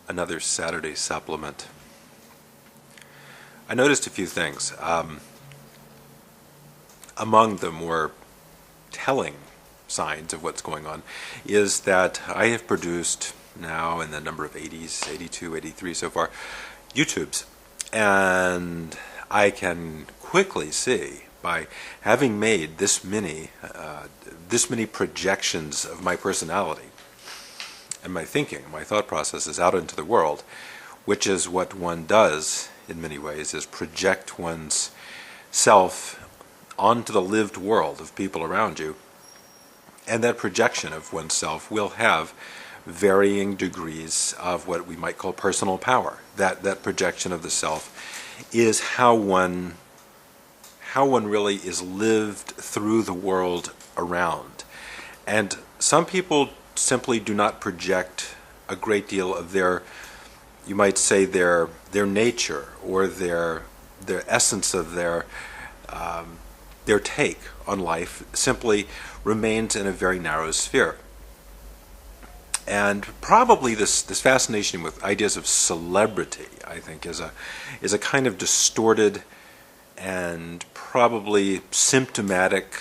another Saturday supplement. I noticed a few things. Among the more telling signs of what's going on is that I have produced now in the number of 80s, 82, 83 so far, YouTubes. And I can quickly see by having made this many projections of my personality and my thinking, my thought processes out into the world, which is what one does in many ways, is project one's self onto the lived world of people around you. And that projection of oneself will have varying degrees of what we might call personal power. That projection of the self is how one really is lived through the world around. And some people simply do not project a great deal of their, you might say, their nature or their essence of their take on life simply remains in a very narrow sphere. And probably this fascination with ideas of celebrity, I think, is a kind of distorted and probably symptomatic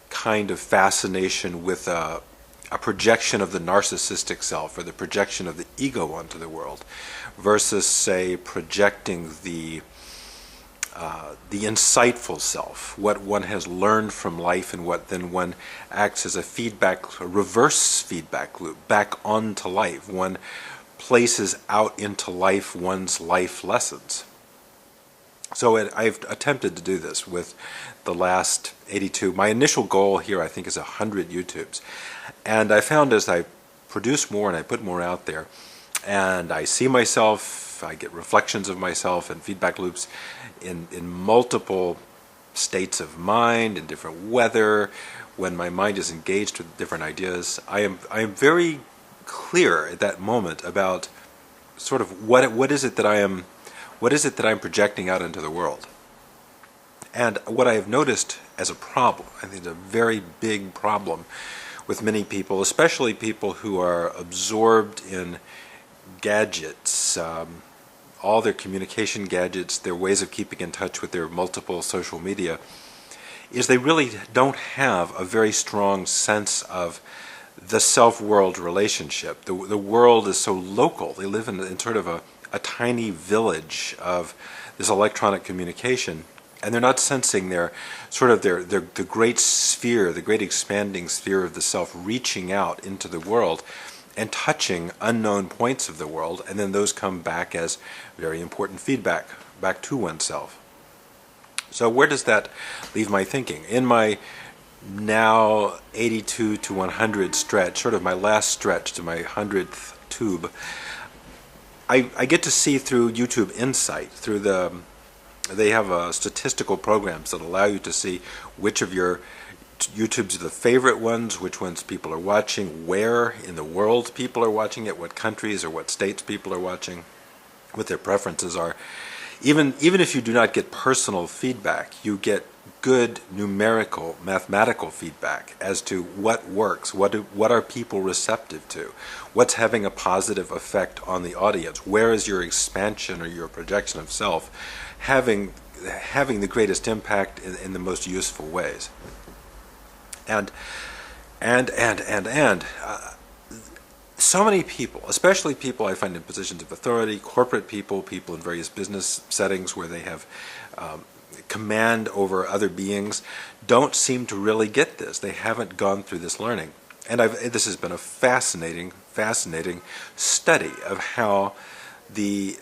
kind of fascination with a projection of the narcissistic self or the projection of the ego onto the world versus, say, projecting the insightful self, what one has learned from life, and what then one acts as a reverse feedback loop back onto life. One places out into life one's life lessons. So I've attempted to do this with the last 82. My initial goal here, I think, is 100 YouTubes. And I found as I produce more and I put more out there, and I see myself, I get reflections of myself and feedback loops in multiple states of mind, in different weather, when my mind is engaged with different ideas. I am very clear at that moment about sort of what is it that I'm projecting out into the world. And what I have noticed as a problem, I think it's a very big problem with many people, especially people who are absorbed in gadgets, all their communication gadgets, their ways of keeping in touch with their multiple social media, is they really don't have a very strong sense of the self-world relationship. The world is so local. They live in sort of a tiny village of this electronic communication, and they're not sensing the great sphere, the great expanding sphere of the self reaching out into the world and touching unknown points of the world, and then those come back as very important feedback back to oneself. So where does that leave my thinking? In my now 82 to 100 stretch, sort of my last stretch to my 100th tube, I get to see through YouTube Insight, they have statistical programs that allow you to see which of your YouTubes are the favorite ones, which ones people are watching, where in the world people are watching it, what countries or what states people are watching, what their preferences are. Even if you do not get personal feedback, you get good numerical, mathematical feedback as to what works, what are people receptive to, what's having a positive effect on the audience, where is your expansion or your projection of self having the greatest impact in the most useful ways. And so many people, especially people I find in positions of authority, corporate people in various business settings where they have command over other beings, don't seem to really get this. They haven't gone through this learning. And this has been a fascinating study of how the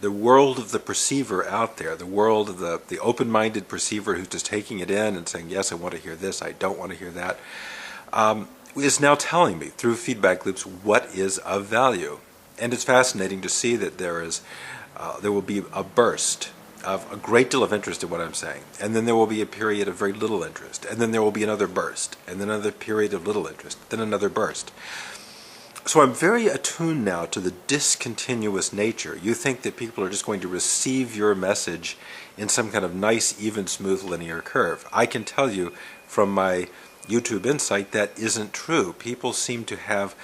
world of the perceiver out there, the world of the open-minded perceiver who's just taking it in and saying, yes, I want to hear this, I don't want to hear that, is now telling me through feedback loops what is of value. And it's fascinating to see that there will be a burst of a great deal of interest in what I'm saying, and then there will be a period of very little interest, and then there will be another burst, and then another period of little interest, then another burst. So I'm very attuned now to the discontinuous nature. You think that people are just going to receive your message in some kind of nice, even, smooth, linear curve. I can tell you from my YouTube Insight that isn't true. People seem to have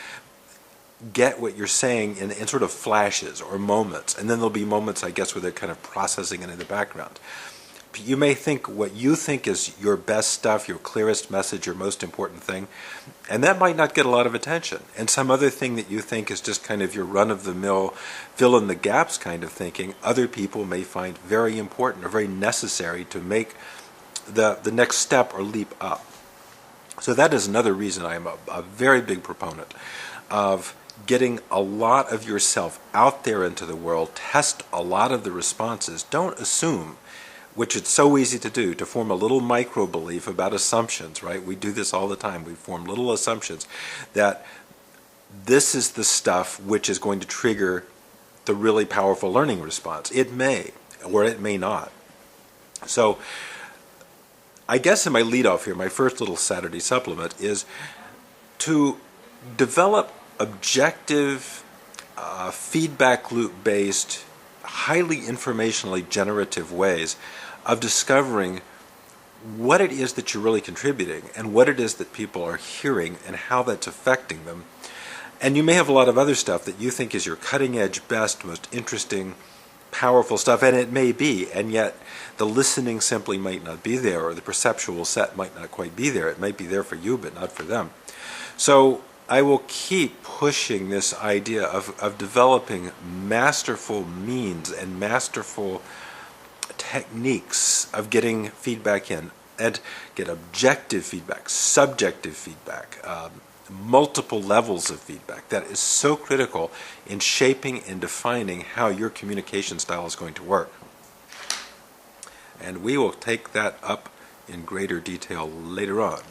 get what you're saying in sort of flashes or moments, and then there'll be moments, I guess, where they're kind of processing it in the background. You may think what you think is your best stuff, your clearest message, your most important thing, and that might not get a lot of attention. And some other thing that you think is just kind of your run-of-the-mill, fill-in-the-gaps kind of thinking, other people may find very important or very necessary to make the next step or leap up. So that is another reason I am a very big proponent of getting a lot of yourself out there into the world, test a lot of the responses. Don't assume, which it's so easy to do, to form a little micro-belief about assumptions, right? We do this all the time. We form little assumptions that this is the stuff which is going to trigger the really powerful learning response. It may, or it may not. So I guess in my lead-off here, my first little Saturday supplement is to develop objective, feedback loop-based, highly informationally generative ways of discovering what it is that you're really contributing and what it is that people are hearing and how that's affecting them. And you may have a lot of other stuff that you think is your cutting-edge, best, most interesting, powerful stuff, and it may be, and yet the listening simply might not be there, or the perceptual set might not quite be there. It might be there for you, but not for them. So I will keep pushing this idea of developing masterful means and masterful techniques of getting feedback in, and get objective feedback, subjective feedback, multiple levels of feedback. That is so critical in shaping and defining how your communication style is going to work. And we will take that up in greater detail later on.